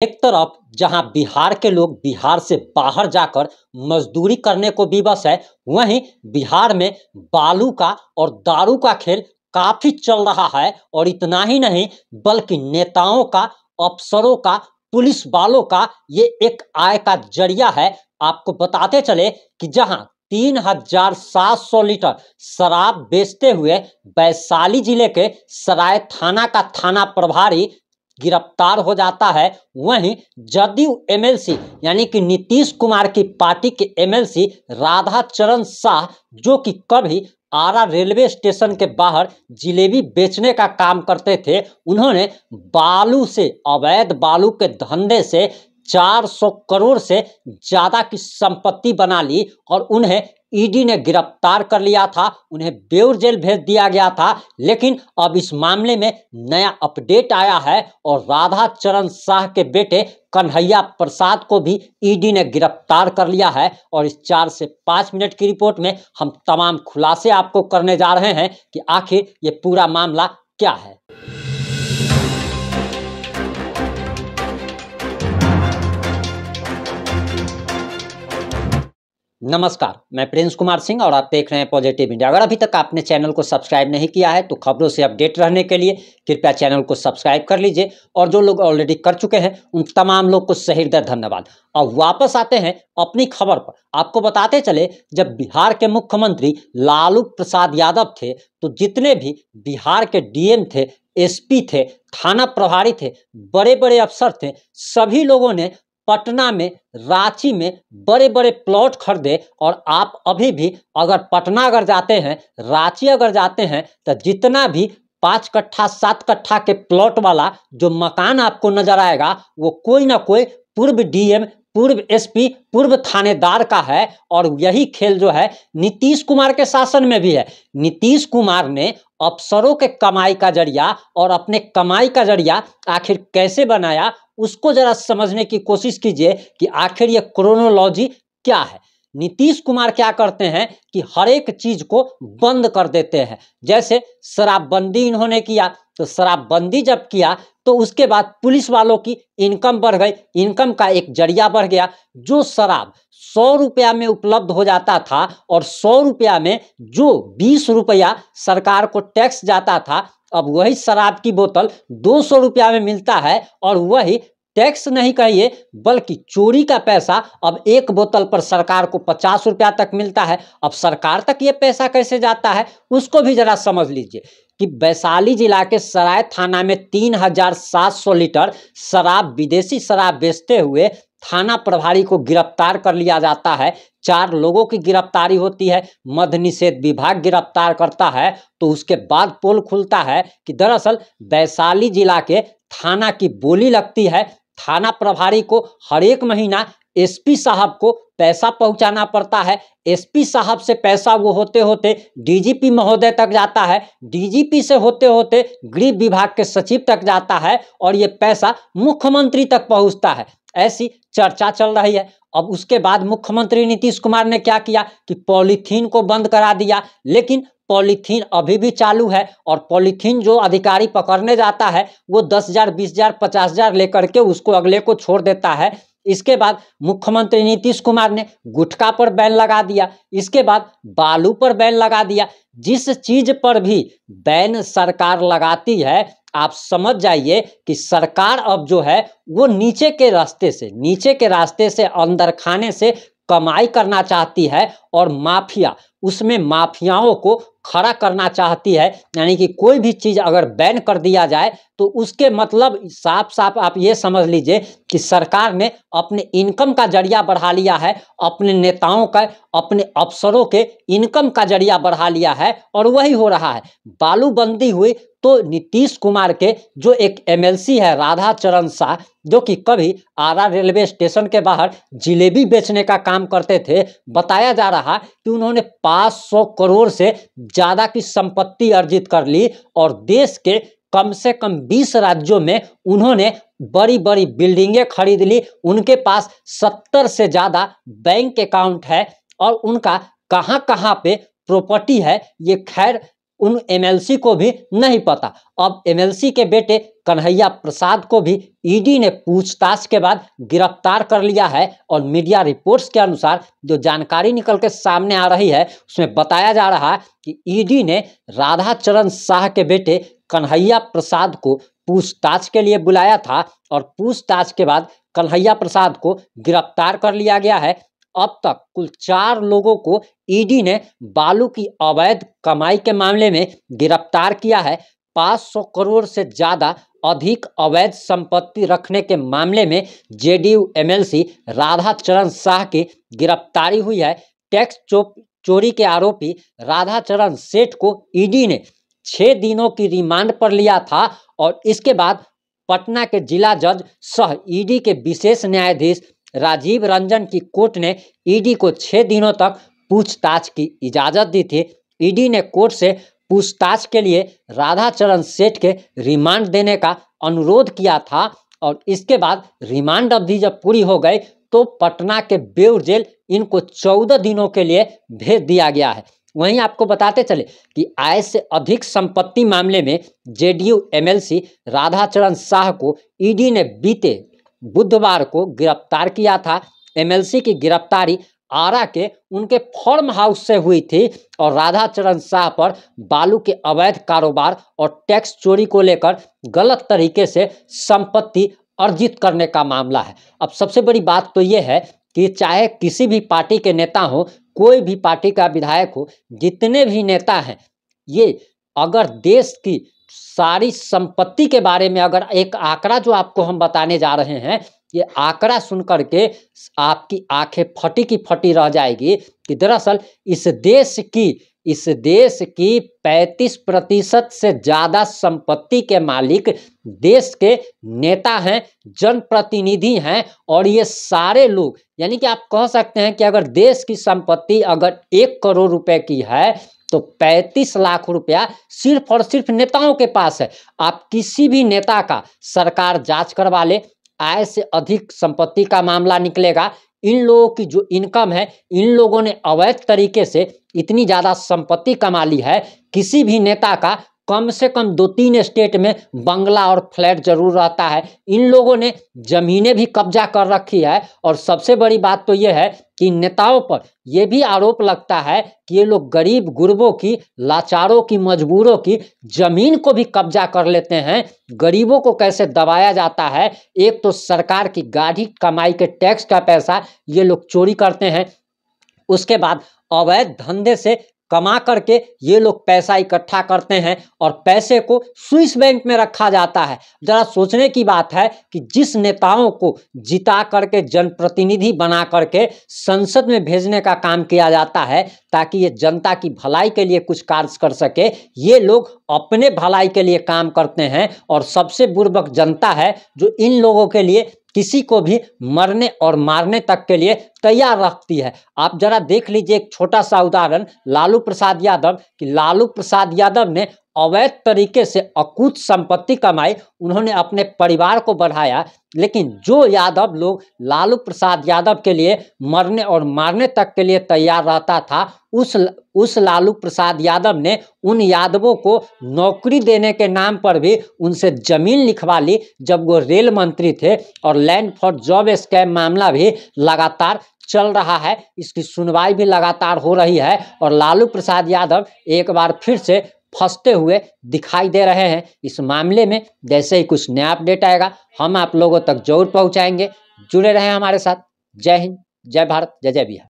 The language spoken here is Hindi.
एक तरफ जहां बिहार के लोग बिहार से बाहर जाकर मजदूरी करने को विवश है, वहीं बिहार में बालू का और दारू का खेल काफी चल रहा है। और इतना ही नहीं बल्कि नेताओं का, अफसरों का, पुलिस वालों का ये एक आय का जरिया है। आपको बताते चले कि जहां 3,700 लीटर शराब बेचते हुए वैशाली जिले के सराय थाना का थाना प्रभारी गिरफ्तार हो जाता है, वहीं जदयू एमएलसी यानी कि नीतीश कुमार की पार्टी के एमएलसी राधाचरण शाह, जो कि कभी आरा रेलवे स्टेशन के बाहर जिलेबी बेचने का काम करते थे, उन्होंने बालू से, अवैध बालू के धंधे से 400 करोड़ से ज्यादा की संपत्ति बना ली और उन्हें ईडी ने गिरफ्तार कर लिया था, उन्हें बेऊर जेल भेज दिया गया था। लेकिन अब इस मामले में नया अपडेट आया है और राधाचरण शाह के बेटे कन्हैया प्रसाद को भी ईडी ने गिरफ्तार कर लिया है। और इस 4 से 5 मिनट की रिपोर्ट में हम तमाम खुलासे आपको करने जा रहे हैं कि आखिर ये पूरा मामला क्या है। नमस्कार, मैं प्रिंस कुमार सिंह और आप देख रहे हैं पॉजिटिव इंडिया। अगर अभी तक आपने चैनल को सब्सक्राइब नहीं किया है तो खबरों से अपडेट रहने के लिए कृपया चैनल को सब्सक्राइब कर लीजिए। और जो लोग ऑलरेडी कर चुके हैं उन तमाम लोग को सहृदय धन्यवाद। अब वापस आते हैं अपनी खबर पर। आपको बताते चले, जब बिहार के मुख्यमंत्री लालू प्रसाद यादव थे तो जितने भी बिहार के डीएम थे, एसपी थे, थाना प्रभारी थे, बड़े बड़े अफसर थे, सभी लोगों ने पटना में, रांची में बड़े बड़े प्लॉट खरीदे। और आप अभी भी अगर पटना अगर जाते हैं, रांची अगर जाते हैं, तो जितना भी 5 कट्ठा 7 कट्ठा के प्लॉट वाला जो मकान आपको नजर आएगा, वो कोई ना कोई पूर्व डीएम, पूर्व एसपी, पूर्व थानेदार का है। और यही खेल जो है नीतीश कुमार के शासन में भी है। नीतीश कुमार ने अफसरों के कमाई का जरिया और अपने कमाई का जरिया आखिर कैसे बनाया, उसको जरा समझने की कोशिश कीजिए कि आखिर ये क्रोनोलॉजी क्या है। नीतीश कुमार क्या करते हैं कि हर एक चीज को बंद कर देते हैं। जैसे शराबबंदी इन्होंने किया, तो शराबबंदी जब किया तो उसके बाद पुलिस वालों की इनकम बढ़ गई, इनकम का एक जरिया बढ़ गया। जो शराब 100 रुपया में उपलब्ध हो जाता था और 100 रुपया में जो 20 रुपया सरकार को टैक्स जाता था, अब वही शराब की बोतल 200 रुपया में मिलता है। और वही टैक्स नहीं कहिए बल्कि चोरी का पैसा अब एक बोतल पर सरकार को 50 रुपया तक मिलता है। अब सरकार तक ये पैसा कैसे जाता है उसको भी जरा समझ लीजिए कि वैशाली जिला के सराय थाना में 3,700 लीटर शराब, विदेशी शराब बेचते हुए थाना प्रभारी को गिरफ्तार कर लिया जाता है। 4 लोगों की गिरफ्तारी होती है, मद्य निषेध विभाग गिरफ्तार करता है। तो उसके बाद पोल खुलता है कि दरअसल वैशाली जिला के थाना की बोली लगती है। थाना प्रभारी को हर एक महीना एसपी साहब को पैसा पहुंचाना पड़ता है। एसपी साहब से पैसा वो होते होते डीजीपी महोदय तक जाता है, डीजीपी से होते होते गृह विभाग के सचिव तक जाता है और ये पैसा मुख्यमंत्री तक पहुंचता है। ऐसी चर्चा चल रही है। अब उसके बाद मुख्यमंत्री नीतीश कुमार ने क्या किया कि पॉलीथीन को बंद करा दिया। लेकिन पॉलीथीन अभी भी चालू है और पॉलीथीन जो अधिकारी पकड़ने जाता है वो 10,000, 20,000, 50,000 लेकर के उसको अगले को छोड़ देता है। इसके बाद मुख्यमंत्री नीतीश कुमार ने गुटखा पर बैन लगा दिया। इसके बाद बालू पर बैन लगा दिया। जिस चीज पर भी बैन सरकार लगाती है, आप समझ जाइए कि सरकार अब जो है वो नीचे के रास्ते से अंदर खाने से कमाई करना चाहती है और माफिया, उसमें माफियाओं को खड़ा करना चाहती है। यानी कि कोई भी चीज अगर बैन कर दिया जाए तो उसके मतलब साफ साफ आप ये समझ लीजिए कि सरकार ने अपने इनकम का जरिया बढ़ा लिया है, अपने नेताओं का, अपने अफसरों के इनकम का जरिया बढ़ा लिया है। और वही हो रहा है। बालूबंदी हुई तो नीतीश कुमार के जो एक एमएलसी है राधाचरण शाह, जो कि कभी आरा रेलवे स्टेशन के बाहर जिलेबी बेचने का काम करते थे, बताया जा रहा कि उन्होंने 500 करोड़ से ज्यादा की संपत्ति अर्जित कर ली और देश के कम से कम 20 राज्यों में उन्होंने बड़ी बड़ी बिल्डिंगें खरीद ली। उनके पास 70 से ज्यादा बैंक अकाउंट है और उनका कहां कहां पे प्रॉपर्टी है ये खैर उन एमएलसी को भी नहीं पता। अब एमएलसी के बेटे कन्हैया प्रसाद को भी ईडी ने पूछताछ के बाद गिरफ्तार कर लिया है और मीडिया रिपोर्ट्स के अनुसार जो जानकारी निकल के सामने आ रही है उसमें बताया जा रहा है कि ईडी ने राधाचरण शाह के बेटे कन्हैया प्रसाद को पूछताछ के लिए बुलाया था और पूछताछ के बाद कन्हैया प्रसाद को गिरफ्तार कर लिया गया है। अब तक कुल 4 लोगों को ईडी ने बालू की अवैध कमाई के मामले में गिरफ्तार किया है। 500 करोड़ से ज्यादा अधिक अवैध संपत्ति रखने के मामले में जेडीयू एमएलसी राधाचरण शाह की गिरफ्तारी हुई है। टैक्स चोरी के आरोपी राधाचरण सेठ को ईडी ने 6 दिनों की रिमांड पर लिया था और इसके बाद पटना के जिला जज सह ईडी के विशेष न्यायाधीश राजीव रंजन की कोर्ट ने ईडी को 6 दिनों तक पूछताछ की इजाजत दी थी। ईडी ने कोर्ट से पूछताछ के लिए राधाचरण सेठ के रिमांड देने का अनुरोध किया था और इसके बाद रिमांड अवधि जब पूरी हो गई तो पटना के बेउर जेल इनको 14 दिनों के लिए भेज दिया गया है। वहीं आपको बताते चले कि आय से अधिक संपत्ति मामले में जेडीयू एमएलसी राधाचरण शाह को ईडी ने बीते बुधवार को गिरफ्तार किया था। एमएलसी की गिरफ्तारी आरा के उनके फार्म हाउस से हुई थी और राधाचरण शाह पर बालू के अवैध कारोबार और टैक्स चोरी को लेकर गलत तरीके से संपत्ति अर्जित करने का मामला है। अब सबसे बड़ी बात तो यह है कि चाहे किसी भी पार्टी के नेता हो, कोई भी पार्टी का विधायक हो, जितने भी नेता हैं, ये अगर देश की सारी संपत्ति के बारे में अगर एक आंकड़ा जो आपको हम बताने जा रहे हैं, ये आंकड़ा सुन करके आपकी आंखें फटी की फटी रह जाएगी कि दरअसल इस देश की 35% से ज़्यादा संपत्ति के मालिक देश के नेता हैं, जनप्रतिनिधि हैं और ये सारे लोग, यानी कि आप कह सकते हैं कि अगर देश की संपत्ति अगर 1 करोड़ रुपए की है तो 35 लाख रुपया सिर्फ और सिर्फ नेताओं के पास है। आप किसी भी नेता का सरकार जांच करवा ले, आय से अधिक संपत्ति का मामला निकलेगा। इन लोगों की जो इनकम है, इन लोगों ने अवैध तरीके से इतनी ज़्यादा संपत्ति कमा ली है। किसी भी नेता का कम से कम 2-3 स्टेट में बंगला और फ्लैट जरूर रहता है। इन लोगों ने जमीनें भी कब्जा कर रखी है और सबसे बड़ी बात तो यह है कि नेताओं पर यह भी आरोप लगता है कि ये लोग गरीब गुरबों की, लाचारों की, मजबूरों की जमीन को भी कब्जा कर लेते हैं। गरीबों को कैसे दबाया जाता है, एक तो सरकार की गाढ़ी कमाई के टैक्स का पैसा ये लोग चोरी करते हैं, उसके बाद अवैध धंधे से कमा करके ये लोग पैसा इकट्ठा करते हैं और पैसे को स्विस बैंक में रखा जाता है। जरा सोचने की बात है कि जिस नेताओं को जिता करके जनप्रतिनिधि बना करके संसद में भेजने का काम किया जाता है ताकि ये जनता की भलाई के लिए कुछ कार्य कर सके, ये लोग अपने भलाई के लिए काम करते हैं और सबसे बुर्बक जनता है जो इन लोगों के लिए किसी को भी मरने और मारने तक के लिए तैयार रखती है। आप जरा देख लीजिए एक छोटा सा उदाहरण, लालू प्रसाद यादव कि लालू प्रसाद यादव ने अवैध तरीके से अकूत संपत्ति कमाई, उन्होंने अपने परिवार को बढ़ाया, लेकिन जो यादव लोग लालू प्रसाद यादव के लिए मरने और मारने तक के लिए तैयार रहता था, उस लालू प्रसाद यादव ने उन यादवों को नौकरी देने के नाम पर भी उनसे जमीन लिखवा ली जब वो रेल मंत्री थे। और लैंड फॉर जॉब स्कैम मामला भी लगातार चल रहा है, इसकी सुनवाई भी लगातार हो रही है और लालू प्रसाद यादव एक बार फिर से फंसते हुए दिखाई दे रहे हैं। इस मामले में जैसे ही कुछ नया अपडेट आएगा हम आप लोगों तक जरूर पहुंचाएंगे। जुड़े रहें हमारे साथ। जय हिंद, जय भारत, जय जय बिहार।